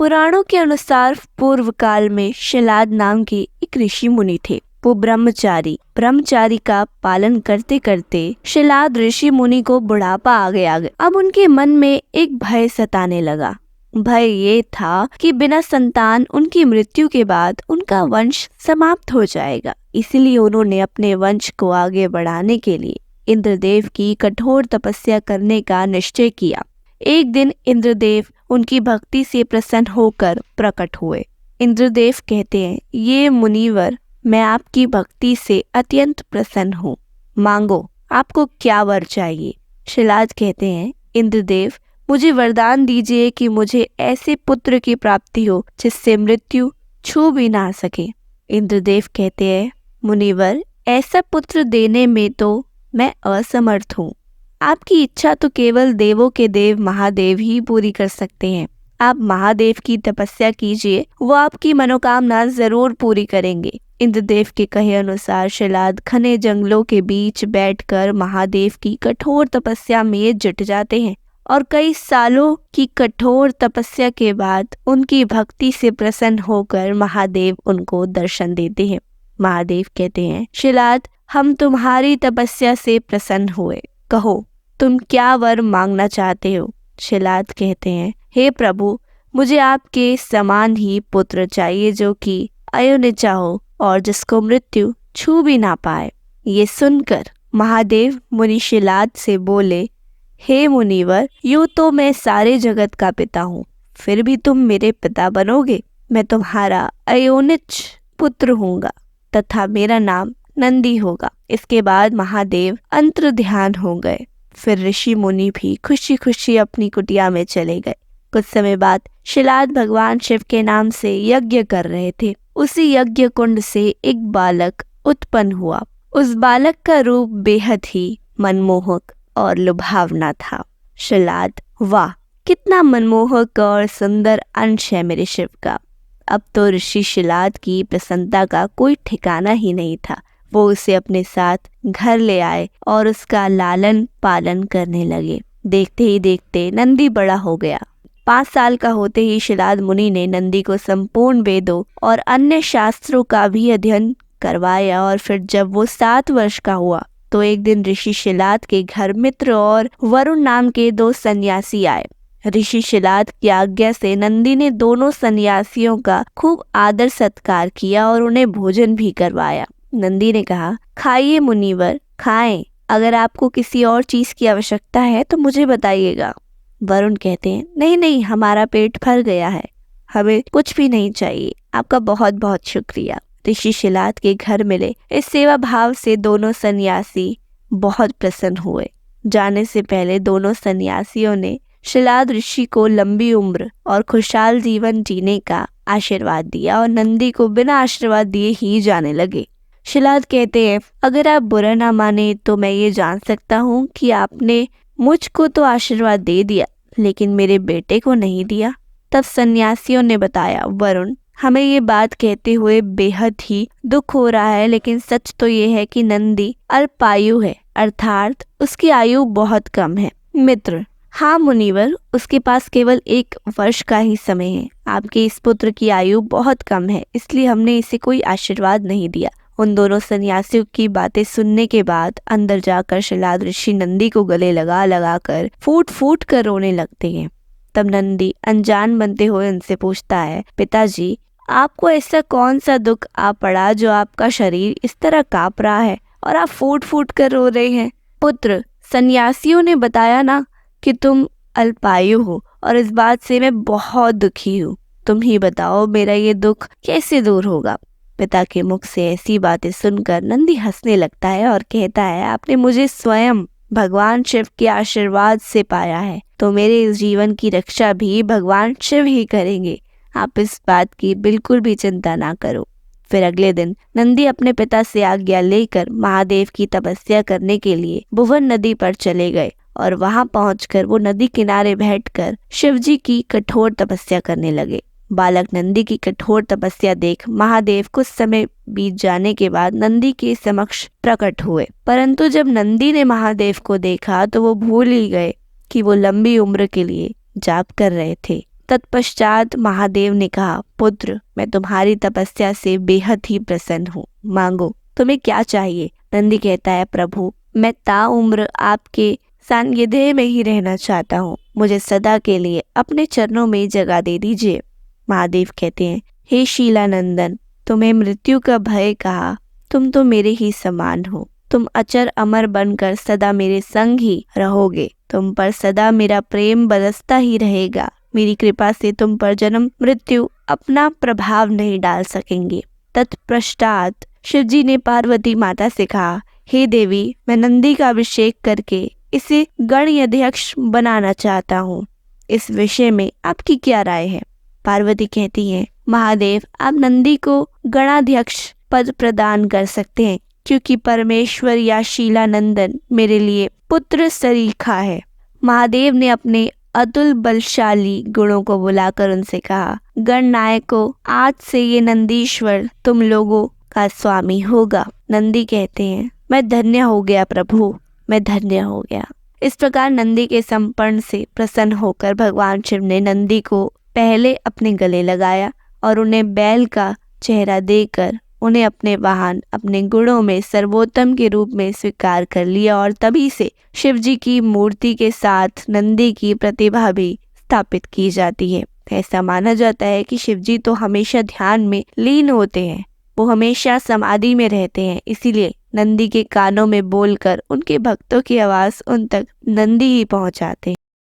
पुराणों के अनुसार पूर्व काल में शिलाद नाम के एक ऋषि मुनि थे। वो ब्रह्मचारी का पालन करते करते शिलाद ऋषि मुनि को बुढ़ापा आ गया। अब उनके मन में एक भय सताने लगा। भय ये था कि बिना संतान उनकी मृत्यु के बाद उनका वंश समाप्त हो जाएगा। इसलिए उन्होंने अपने वंश को आगे बढ़ाने के लिए इंद्रदेव की कठोर तपस्या करने का निश्चय किया। एक दिन इंद्रदेव उनकी भक्ति से प्रसन्न होकर प्रकट हुए। इंद्रदेव कहते हैं, ये मुनिवर, मैं आपकी भक्ति से अत्यंत प्रसन्न हूँ, मांगो आपको क्या वर चाहिए। शिलाद कहते हैं, इंद्रदेव मुझे वरदान दीजिए कि मुझे ऐसे पुत्र की प्राप्ति हो जिससे मृत्यु छू भी ना सके। इंद्रदेव कहते हैं, मुनिवर ऐसा पुत्र देने में तो मैं असमर्थ हूँ। आपकी इच्छा तो केवल देवों के देव महादेव ही पूरी कर सकते हैं। आप महादेव की तपस्या कीजिए, वो आपकी मनोकामना जरूर पूरी करेंगे। इंद्रदेव के कहे अनुसार शिलाद घने जंगलों के बीच बैठकर महादेव की कठोर तपस्या में जुट जाते हैं और कई सालों की कठोर तपस्या के बाद उनकी भक्ति से प्रसन्न होकर महादेव उनको दर्शन देते हैं। महादेव कहते हैं, शिलाद हम तुम्हारी तपस्या से प्रसन्न हुए, कहो तुम क्या वर मांगना चाहते हो। शिलाद कहते हैं, हे प्रभु मुझे आपके समान ही पुत्र चाहिए जो कि अयोनिजा हो और जिसको मृत्यु छू भी ना पाए। ये सुनकर महादेव मुनि शिलाद से बोले, हे मुनिवर, यूं तो मैं सारे जगत का पिता हूँ, फिर भी तुम मेरे पिता बनोगे। मैं तुम्हारा अयोनिज पुत्र हूँगा तथा मेरा नाम नंदी होगा। इसके बाद महादेव अंतर ध्यान हो गए। फिर ऋषि मुनि भी खुशी खुशी अपनी कुटिया में चले गए। कुछ समय बाद शिलाद भगवान शिव के नाम से यज्ञ कर रहे थे। उसी यज्ञ कुंड से एक बालक उत्पन्न हुआ। उस बालक का रूप बेहद ही मनमोहक और लुभावना था। शिलाद, वाह कितना मनमोहक और सुंदर अंश है मेरे शिव का। अब तो ऋषि शिलाद की प्रसन्नता का कोई ठिकाना ही नहीं था। वो उसे अपने साथ घर ले आए और उसका लालन पालन करने लगे। देखते ही देखते नंदी बड़ा हो गया। 5 साल का होते ही शिलाद मुनि ने नंदी को संपूर्ण वेदों और अन्य शास्त्रों का भी अध्ययन करवाया और फिर जब वो 7 वर्ष का हुआ तो एक दिन ऋषि शिलाद के घर मित्र और वरुण नाम के 2 सन्यासी आए। ऋषि शिलाद की आज्ञा से नंदी ने दोनों सन्यासियों का खूब आदर सत्कार किया और उन्हें भोजन भी करवाया। नंदी ने कहा, खाइए मुनिवर, खाएं। अगर आपको किसी और चीज की आवश्यकता है तो मुझे बताइएगा। वरुण कहते हैं, नहीं नहीं, हमारा पेट भर गया है, हमें कुछ भी नहीं चाहिए, आपका बहुत बहुत शुक्रिया। ऋषि शिलाद के घर मिले इस सेवा भाव से दोनों सन्यासी बहुत प्रसन्न हुए। जाने से पहले दोनों सन्यासियों ने शिलाद ऋषि को लंबी उम्र और खुशहाल जीवन जीने का आशीर्वाद दिया और नंदी को बिना आशीर्वाद दिए ही जाने लगे। शिलाद कहते हैं, अगर आप बुरा ना माने तो मैं ये जान सकता हूँ कि आपने मुझको तो आशीर्वाद दे दिया लेकिन मेरे बेटे को नहीं दिया। तब सन्यासियों ने बताया, वरुण हमें ये बात कहते हुए बेहद ही दुख हो रहा है, लेकिन सच तो ये है कि नंदी अल्पायु है, अर्थात उसकी आयु बहुत कम है। मित्र, हाँ मुनिवर, उसके पास केवल 1 वर्ष का ही समय है। आपके इस पुत्र की आयु बहुत कम है, इसलिए हमने इसे कोई आशीर्वाद नहीं दिया। उन दोनों सन्यासियों की बातें सुनने के बाद अंदर जाकर शिलाद ऋषि नंदी को गले लगा कर फूट फूट कर रोने लगते हैं। तब नंदी अनजान बनते हुए उनसे पूछता है, पिताजी आपको ऐसा कौन सा दुख आ पड़ा जो आपका शरीर इस तरह कांप रहा है और आप फूट फूट कर रो रहे हैं। पुत्र, सन्यासियों ने बताया ना कि तुम अल्पायु हो और इस बात से मैं बहुत दुखी हूँ। तुम ही बताओ मेरा ये दुख कैसे दूर होगा। पिता के मुख से ऐसी बातें सुनकर नंदी हंसने लगता है और कहता है, आपने मुझे स्वयं भगवान शिव के आशीर्वाद से पाया है, तो मेरे इस जीवन की रक्षा भी भगवान शिव ही करेंगे। आप इस बात की बिल्कुल भी चिंता ना करो। फिर अगले दिन नंदी अपने पिता से आज्ञा लेकर महादेव की तपस्या करने के लिए भुवन नदी पर चले गए और वहां पहुंचकर वो नदी किनारे बैठकर शिवजी की कठोर तपस्या करने लगे। बालक नंदी की कठोर तपस्या देख महादेव कुछ समय बीत जाने के बाद नंदी के समक्ष प्रकट हुए, परंतु जब नंदी ने महादेव को देखा तो वो भूल ही गए कि वो लंबी उम्र के लिए जाप कर रहे थे। तत्पश्चात महादेव ने कहा, पुत्र, मैं तुम्हारी तपस्या से बेहद ही प्रसन्न हूँ, मांगो, तुम्हें क्या चाहिए। नंदी कहता है, प्रभु, मैं ताउम्र आपके सानिध्य में ही रहना चाहता हूँ, मुझे सदा के लिए अपने चरणों में जगह दे दीजिए। महादेव कहते हैं, हे शीलानंदन, तुम्हें मृत्यु का भय कहा, तुम तो मेरे ही समान हो, तुम अचर अमर बनकर सदा मेरे संग ही रहोगे, तुम पर सदा मेरा प्रेम बरसता ही रहेगा, मेरी कृपा से तुम पर जन्म मृत्यु अपना प्रभाव नहीं डाल सकेंगे। तत्पश्चात शिवजी ने पार्वती माता से कहा, हे देवी, मैं नंदी का अभिषेक करके इसे गणाध्यक्ष बनाना चाहता हूँ, इस विषय में आपकी क्या राय है। पार्वती कहती है, महादेव, आप नंदी को गणाध्यक्ष पद प्रदान कर सकते हैं, क्योंकि परमेश्वर या शीलानंदन मेरे लिए पुत्र सरीखा है। महादेव ने अपने अतुल बलशाली गुणों को बुलाकर उनसे कहा, गणनायकों, आज से ये नंदीश्वर तुम लोगों का स्वामी होगा। नंदी कहते हैं, मैं धन्य हो गया प्रभु, मैं धन्य हो गया। इस प्रकार नंदी के समर्पण से प्रसन्न होकर भगवान शिव ने नंदी को पहले अपने गले लगाया और उन्हें बैल का चेहरा देकर उन्हें अपने वाहन, अपने गुणों में सर्वोत्तम के रूप में स्वीकार कर लिया और तभी से शिवजी की मूर्ति के साथ नंदी की प्रतिभा भी स्थापित की जाती है। ऐसा माना जाता है कि शिवजी तो हमेशा ध्यान में लीन होते हैं, वो हमेशा समाधि में रहते हैं, इसीलिए नंदी के कानों में बोलकर उनके भक्तों की आवाज उन तक नंदी ही पहुंचाते हैं।